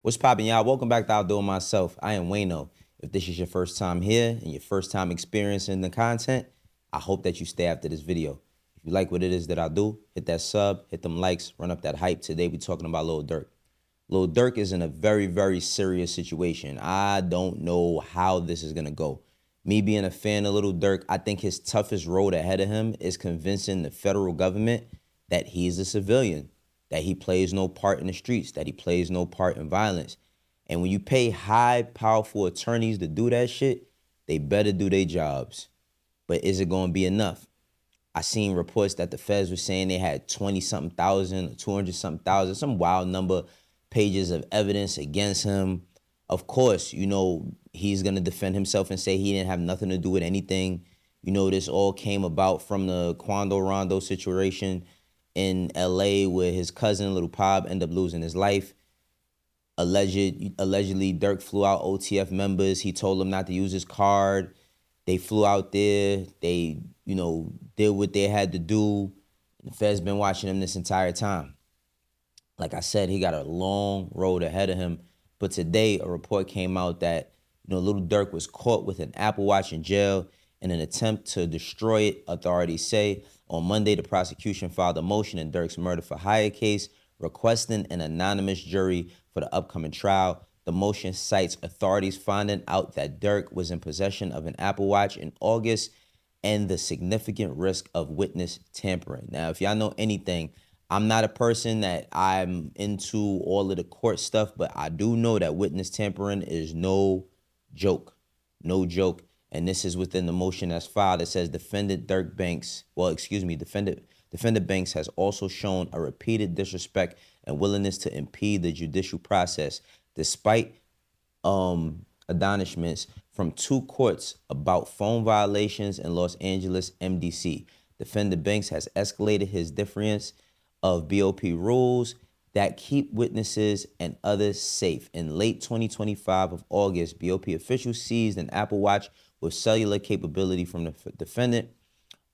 What's poppin', y'all? Welcome back to Outdoing Myself. I am Wayno. If this is your first time here and your first time experiencing the content, I hope that you stay after this video. If you like what it is that I do, hit that sub, hit them likes, run up that hype. Today we talking about Lil Durk. Lil Durk is in a very, very serious situation. I don't know how this is gonna go. Me being a fan of Lil Durk, I think his toughest road ahead of him is convincing the federal government that he's a civilian, that he plays no part in the streets, that he plays no part in violence. And when you pay high, powerful attorneys to do that shit, they better do their jobs. But is it going to be enough? I seen reports that the feds were saying they had 20-something thousand, 200-something thousand, some wild number pages of evidence against him. Of course, you know, he's going to defend himself and say he didn't have nothing to do with anything. You know, this all came about from the Quando Rondo situation in LA where his cousin, Little Pop, ended up losing his life. Allegedly, Durk flew out OTF members. He told them not to use his card. They flew out there. They, did what they had to do. The Fed's been watching him this entire time. Like I said, he got a long road ahead of him. But today, a report came out that, Lil Durk was caught with an Apple Watch in jail in an attempt to destroy it, authorities say. On Monday, the prosecution filed a motion in Durk's murder for hire case, requesting an anonymous jury for the upcoming trial. The motion cites authorities finding out that Durk was in possession of an Apple Watch in August and the significant risk of witness tampering. Now, if y'all know anything, I'm not a person that I'm into all of the court stuff, but I do know that witness tampering is no joke. No joke. And this is within the motion that's filed. It says defendant Banks has also shown a repeated disrespect and willingness to impede the judicial process, despite admonishments from two courts about phone violations in Los Angeles MDC. Defendant Banks has escalated his defiance of BOP rules that keep witnesses and others safe. In late 2025 of August, BOP officials seized an Apple Watch with cellular capability from the defendant.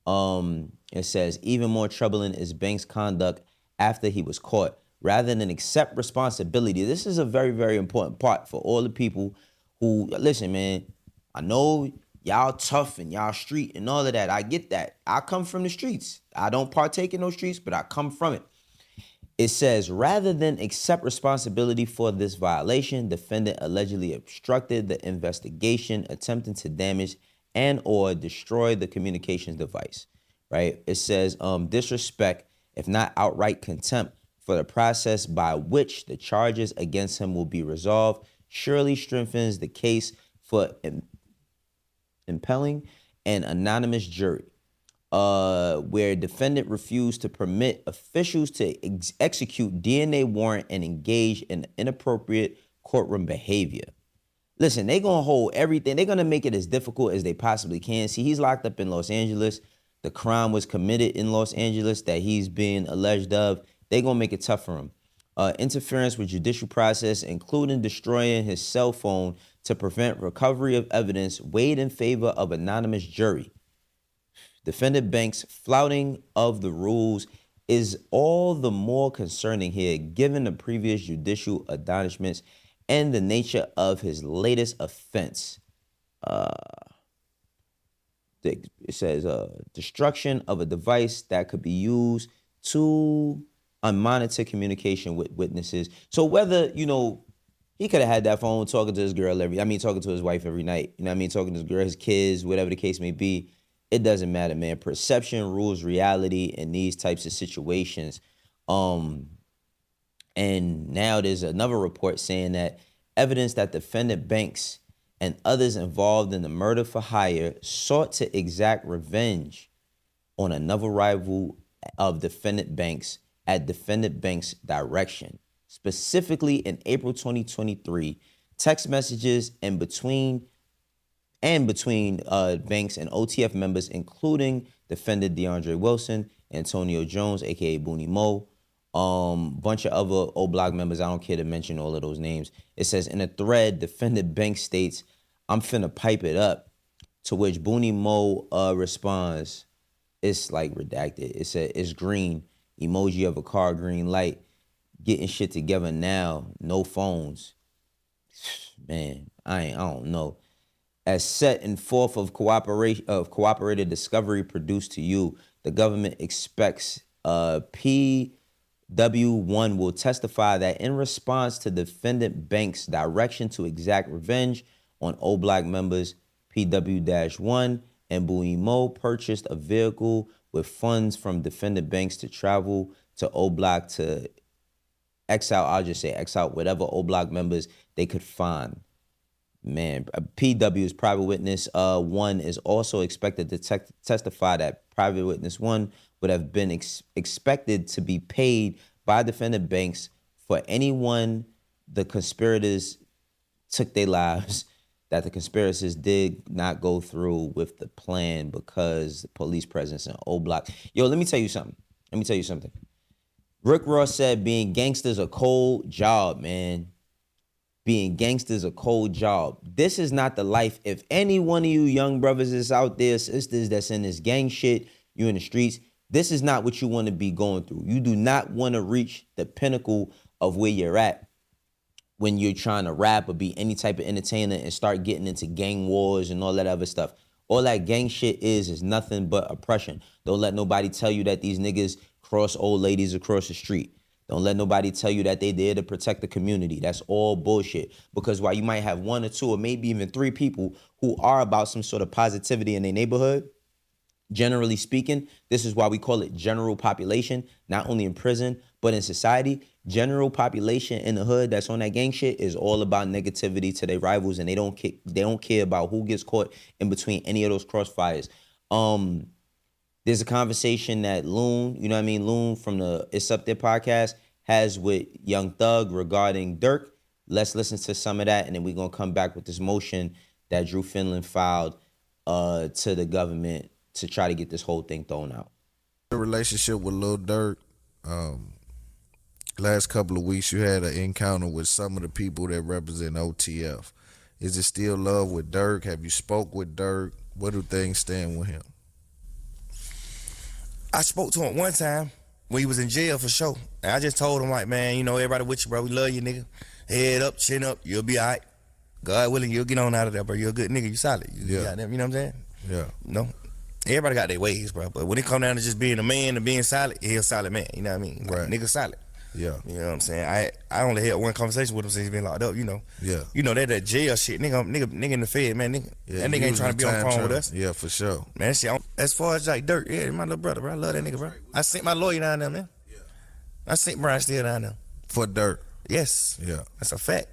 It says, even more troubling is Banks' conduct after he was caught. Rather than accept responsibility, this is a very, very important part for all the people who, listen, man, I know y'all tough and y'all street and all of that. I get that. I come from the streets. I don't partake in those streets, but I come from it. It says, rather than accept responsibility for this violation, defendant allegedly obstructed the investigation, attempting to damage and or destroy the communications device, right? It says, disrespect, if not outright contempt, for the process by which the charges against him will be resolved, surely strengthens the case for impelling an anonymous jury. Where defendant refused to permit officials to execute DNA warrant and engage in inappropriate courtroom behavior. Listen, they're going to hold everything. They're going to make it as difficult as they possibly can. See, he's locked up in Los Angeles. The crime was committed in Los Angeles that he's being alleged of. They're going to make it tough for him. Interference with judicial process, including destroying his cell phone to prevent recovery of evidence, weighed in favor of anonymous jury. Defendant Banks' flouting of the rules is all the more concerning here, given the previous judicial admonishments and the nature of his latest offense. It says destruction of a device that could be used to unmonitor communication with witnesses. So whether, he could have had that phone talking to his girl talking to his wife every night, talking to his girl, his kids, whatever the case may be. It doesn't matter, man. Perception rules reality in these types of situations. And now there's another report saying that evidence that defendant Banks and others involved in the murder for hire sought to exact revenge on another rival of defendant Banks at defendant Banks' direction. Specifically in April 2023, text messages between Banks and OTF members, including defendant DeAndre Wilson, Antonio Jones, aka Booney Mo, bunch of other O-Block members. I don't care to mention all of those names. It says in a thread, defendant Banks states, "I'm finna pipe it up," to which Booney Mo responds, it's like redacted. It said, "It's green, emoji of a car, green light, getting shit together now, no phones." man, I don't know. As set in forth of cooperated discovery produced to you, the government expects PW1 will testify that in response to defendant Banks' direction to exact revenge on O Block members, PW-1 and Wayno purchased a vehicle with funds from defendant Banks to travel to O Block to exile. I'll just say exile whatever O Block members they could find. Man, PW's private witness one is also expected to testify that private witness one would have been expected to be paid by defendant Banks for anyone the conspirators took their lives, that the conspirators did not go through with the plan because the police presence in O Block. Yo, let me tell you something. Rick Ross said being gangsters a cold job, man. Being gangsters a cold job. This is not the life. If any one of you young brothers is out there, sisters that's in this gang shit, you in the streets, this is not what you want to be going through. You do not want to reach the pinnacle of where you're at when you're trying to rap or be any type of entertainer and start getting into gang wars and all that other stuff. All that gang shit is nothing but oppression. Don't let nobody tell you that these niggas cross old ladies across the street. Don't let nobody tell you that they there to protect the community. That's all bullshit. Because while you might have one or two or maybe even three people who are about some sort of positivity in their neighborhood, generally speaking, this is why we call it general population, not only in prison, but in society. General population in the hood that's on that gang shit is all about negativity to their rivals, and they don't care about who gets caught in between any of those crossfires. There's a conversation that Loon, you know what I mean, Loon from the It's Up There podcast has with Young Thug regarding Durk. Let's listen to some of that, and then we're going to come back with this motion that Drew Finland filed to the government to try to get this whole thing thrown out. The relationship with Lil Durk, last couple of weeks you had an encounter with some of the people that represent OTF. Is it still love with Durk? Have you spoke with Durk? Where do things stand with him? I spoke to him one time when he was in jail for sure. And I just told him, like, man, you know, everybody with you, bro. We love you, nigga. Head up, chin up, you'll be all right. God willing, you'll get on out of there, bro. You're a good nigga. You solid. You got them, you know what I'm saying? Yeah. No. Everybody got their ways, bro. But when it come down to just being a man and being solid, he's a solid man. You know what I mean? Like, right. Nigga solid. Yeah. You know what I'm saying? I only had one conversation with him since he's been locked up, you know. Yeah. You know, that jail shit. Nigga in the Fed, man. Nigga, yeah, that nigga ain't trying to be on the phone with us. Yeah, for sure. Man, that shit, as far as like Durk, yeah, my little brother, bro. I love that nigga, bro. I sent my lawyer down there, man. Yeah. I sent Brian still down there. For Durk? Yes. Yeah. That's a fact.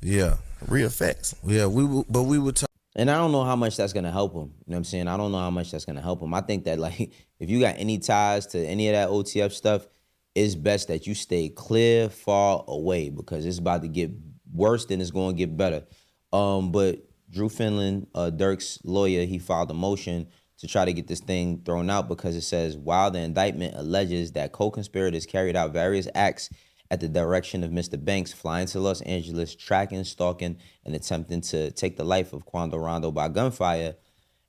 Yeah. Real facts. Yeah, we were talking. And I don't know how much that's going to help him. You know what I'm saying? I don't know how much that's going to help him. I think that, like, if you got any ties to any of that OTF stuff, it's best that you stay clear, far away, because it's about to get worse than it's going to get better. But Drew Finland, Durk's lawyer, he filed a motion to try to get this thing thrown out because it says, while the indictment alleges that co-conspirators carried out various acts at the direction of Mr. Banks, flying to Los Angeles, tracking, stalking, and attempting to take the life of Quando Rondo by gunfire,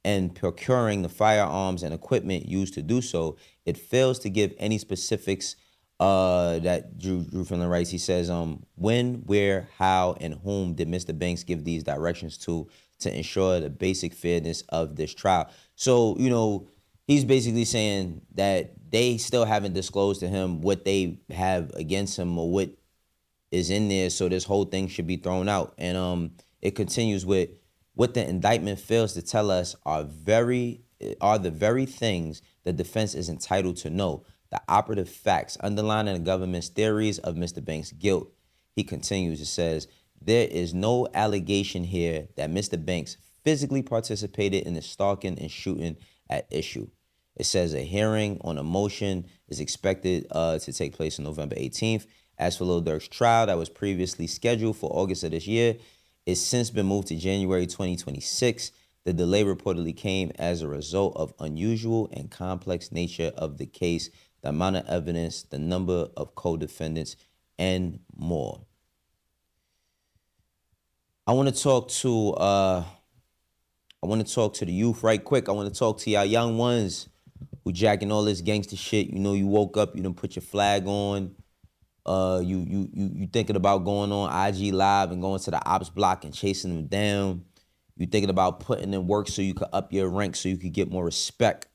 and procuring the firearms and equipment used to do so, it fails to give any specifics that Drew Finland writes. He says, when, where, how, and whom did Mr. Banks give these directions to ensure the basic fairness of this trial? So, you know, he's basically saying that they still haven't disclosed to him what they have against him or what is in there, so this whole thing should be thrown out. And it continues with, what the indictment fails to tell us are the very things the defense is entitled to know, the operative facts underlying the government's theories of Mr. Banks' guilt. He continues, it says, there is no allegation here that Mr. Banks physically participated in the stalking and shooting at issue. It says a hearing on a motion is expected to take place on November 18th. As for Lil Durk's trial that was previously scheduled for August of this year, it's since been moved to January 2026. The delay reportedly came as a result of unusual and complex nature of the case, the amount of evidence, the number of co-defendants, and more. I want to talk to the youth right quick. I want to talk to y'all young ones who jacking all this gangster shit. You know, you woke up, you done put your flag on. You thinking about going on IG Live and going to the ops block and chasing them down. You thinking about putting in work so you could up your rank, so you could get more respect.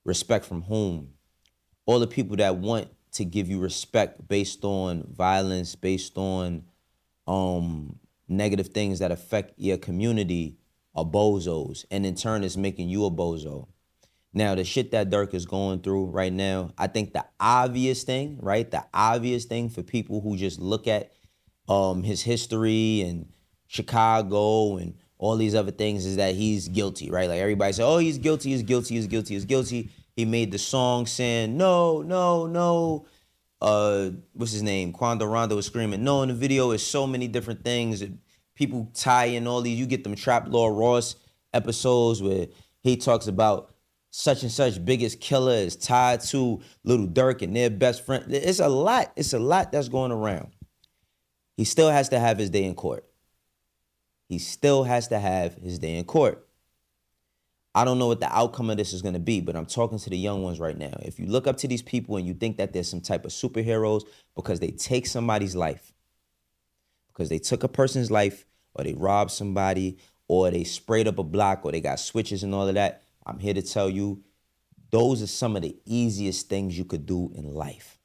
Respect from whom? All the people that want to give you respect based on violence, based on negative things that affect your community are bozos, and in turn it's making you a bozo. Now, the shit that Durk is going through right now, I think the obvious thing, right? The obvious thing for people who just look at his history and Chicago and all these other things is that he's guilty, right? Like everybody say, oh, he's guilty, he's guilty, he's guilty, he's guilty. He made the song saying, no, no, no. What's his name? Quando Rondo was screaming, no, in the video is so many different things. People tie in all these, you get them Trap Law Ross episodes where he talks about such and such biggest killer is tied to Lil Durk and their best friend. It's a lot that's going around. He still has to have his day in court. He still has to have his day in court. I don't know what the outcome of this is going to be, but I'm talking to the young ones right now. If you look up to these people and you think that there's some type of superheroes because they take somebody's life, because they took a person's life, or they robbed somebody, or they sprayed up a block, or they got switches and all of that, I'm here to tell you, those are some of the easiest things you could do in life.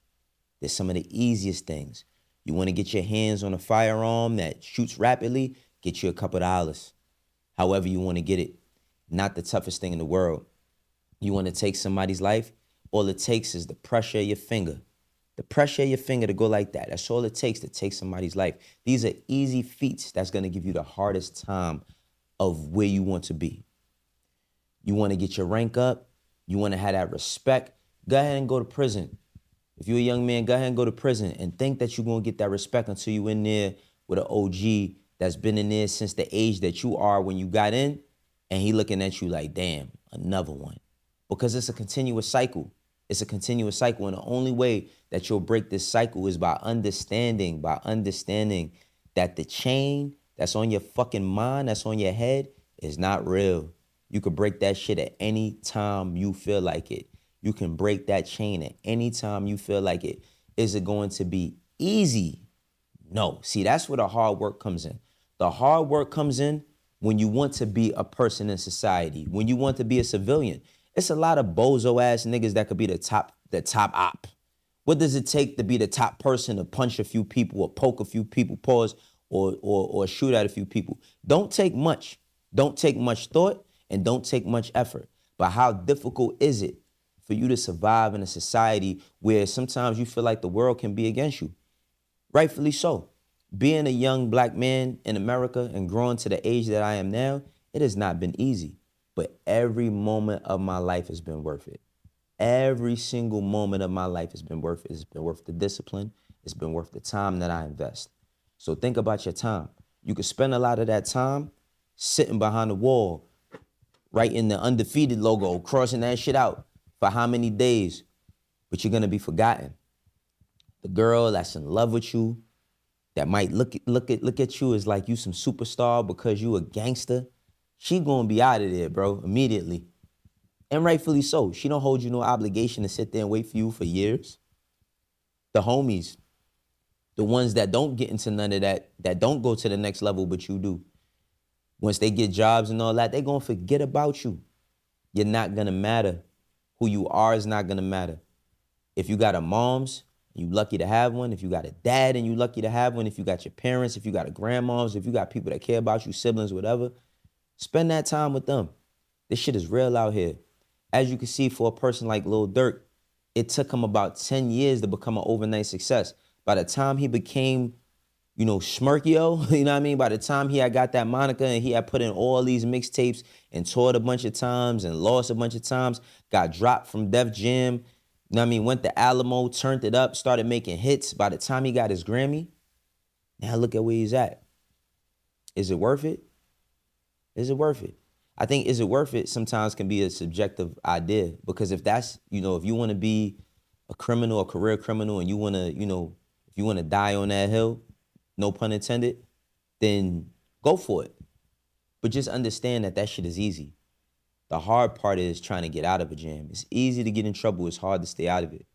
They're some of the easiest things. You want to get your hands on a firearm that shoots rapidly, get you $2. However you want to get it. Not the toughest thing in the world. You want to take somebody's life? All it takes is the pressure of your finger. The pressure of your finger to go like that. That's all it takes to take somebody's life. These are easy feats that's going to give you the hardest time of where you want to be. You want to get your rank up. You want to have that respect. Go ahead and go to prison. If you're a young man, go ahead and go to prison and think that you're going to get that respect until you in there with an OG that's been in there since the age that you are when you got in, and he looking at you like, damn, another one. Because it's a continuous cycle. It's a continuous cycle, and the only way that you'll break this cycle is by understanding that the chain that's on your fucking mind, that's on your head, is not real. You could break that shit at any time you feel like it. You can break that chain at any time you feel like it. Is it going to be easy? No. See, that's where the hard work comes in. The hard work comes in when you want to be a person in society, when you want to be a civilian. It's a lot of bozo ass niggas that could be the top op. What does it take to be the top person to punch a few people or poke a few people, pause, or shoot at a few people? Don't take much. Don't take much thought and don't take much effort. But how difficult is it for you to survive in a society where sometimes you feel like the world can be against you? Rightfully so. Being a young black man in America and growing to the age that I am now, it has not been easy. But every moment of my life has been worth it. Every single moment of my life has been worth it. It's been worth the discipline. It's been worth the time that I invest. So think about your time. You could spend a lot of that time sitting behind the wall, writing the undefeated logo, crossing that shit out for how many days? But you're going to be forgotten. The girl that's in love with you, that might look at you as like you some superstar because you a gangster, she gonna be out of there, bro, immediately. And rightfully so. She don't hold you no obligation to sit there and wait for you for years. The homies, the ones that don't get into none of that don't go to the next level, but you do. Once they get jobs and all that, they gonna forget about you. You're not gonna matter. Who you are is not gonna matter. If you got a mom's, you lucky to have one. If you got a dad and you lucky to have one. If you got your parents, if you got a grandmas, if you got people that care about you, siblings, whatever, spend that time with them. This shit is real out here. As you can see, for a person like Lil Durk, it took him about 10 years to become an overnight success. By the time he became, Schmirkio, you know what I mean? By the time he had got that moniker and he had put in all these mixtapes and toured a bunch of times and lost a bunch of times, got dropped from Def Jam, you know what I mean? Went to Alamo, turned it up, started making hits. By the time he got his Grammy, now look at where he's at. Is it worth it? Is it worth it? I think is it worth it sometimes can be a subjective idea, because if that's, if you want to be a criminal, a career criminal, and you want to, if you want to die on that hill, no pun intended, then go for it. But just understand that shit is easy. The hard part is trying to get out of a jam. It's easy to get in trouble. It's hard to stay out of it.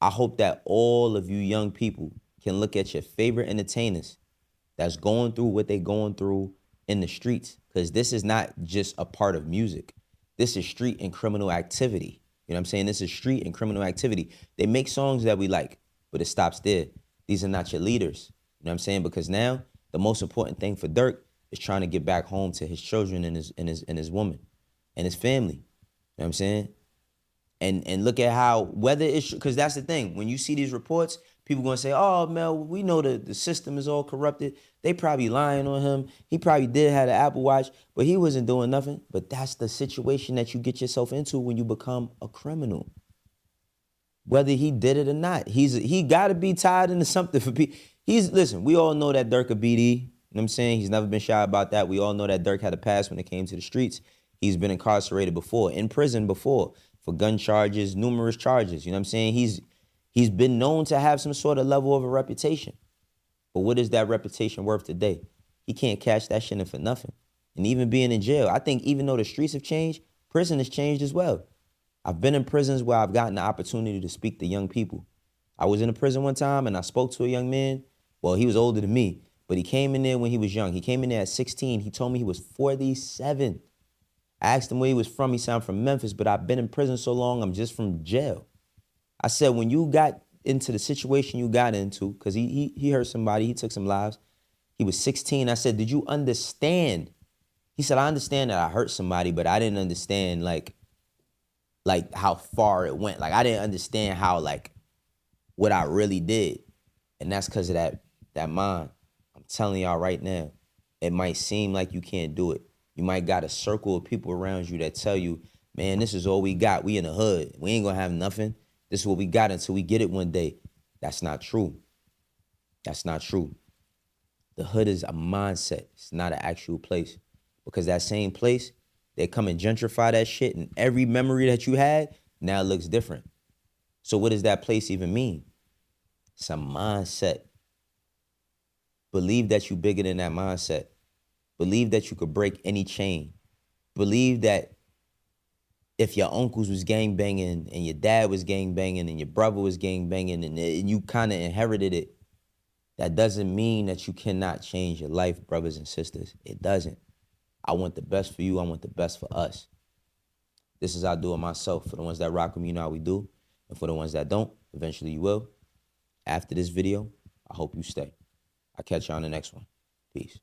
I hope that all of you young people can look at your favorite entertainers that's going through what they going through in the streets, because this is not just a part of music. This is street and criminal activity. You know what I'm saying? This is street and criminal activity. They make songs that we like, but it stops there. These are not your leaders. You know what I'm saying? Because now the most important thing for Durk is trying to get back home to his children and his woman and his family. You know what I'm saying? And look at how, whether it's, because that's the thing, when you see these reports, people gonna say, oh, Mel, we know the system is all corrupted. They probably lying on him. He probably did have an Apple Watch, but he wasn't doing nothing. But that's the situation that you get yourself into when you become a criminal. Whether he did it or not, he gotta be tied into something for people. Listen, we all know that Durk a BD. You know what I'm saying? He's never been shy about that. We all know that Durk had a past when it came to the streets. He's been incarcerated before, in prison before, for gun charges, numerous charges. You know what I'm saying? He's been known to have some sort of level of a reputation. But what is that reputation worth today? He can't cash that shit in for nothing. And even being in jail, I think even though the streets have changed, prison has changed as well. I've been in prisons where I've gotten the opportunity to speak to young people. I was in a prison one time and I spoke to a young man. Well, he was older than me, but he came in there when he was young. He came in there at 16. He told me he was 47. I asked him where he was from. He said, I'm from Memphis, but I've been in prison so long, I'm just from jail. I said, when you got into the situation you got into, because he hurt somebody, he took some lives. He was 16. I said, did you understand? He said, I understand that I hurt somebody, but I didn't understand like how far it went. Like, I didn't understand how, like, what I really did. And that's because of that mind. I'm telling y'all right now, it might seem like you can't do it. You might got a circle of people around you that tell you, man, this is all we got. We in the hood. We ain't gonna have nothing. This is what we got until we get it one day. That's not true. That's not true. The hood is a mindset. It's not an actual place. Because that same place, they come and gentrify that shit, and every memory that you had now looks different. So what does that place even mean? It's a mindset. Believe that you're bigger than that mindset. Believe that you could break any chain. Believe that if your uncles was gangbanging and your dad was gangbanging and your brother was gangbanging and you kind of inherited it, that doesn't mean that you cannot change your life, brothers and sisters. It doesn't. I want the best for you. I want the best for us. This is how I do it myself. For the ones that rock with me, you know how we do. And for the ones that don't, eventually you will. After this video, I hope you stay. I'll catch you on the next one. Peace.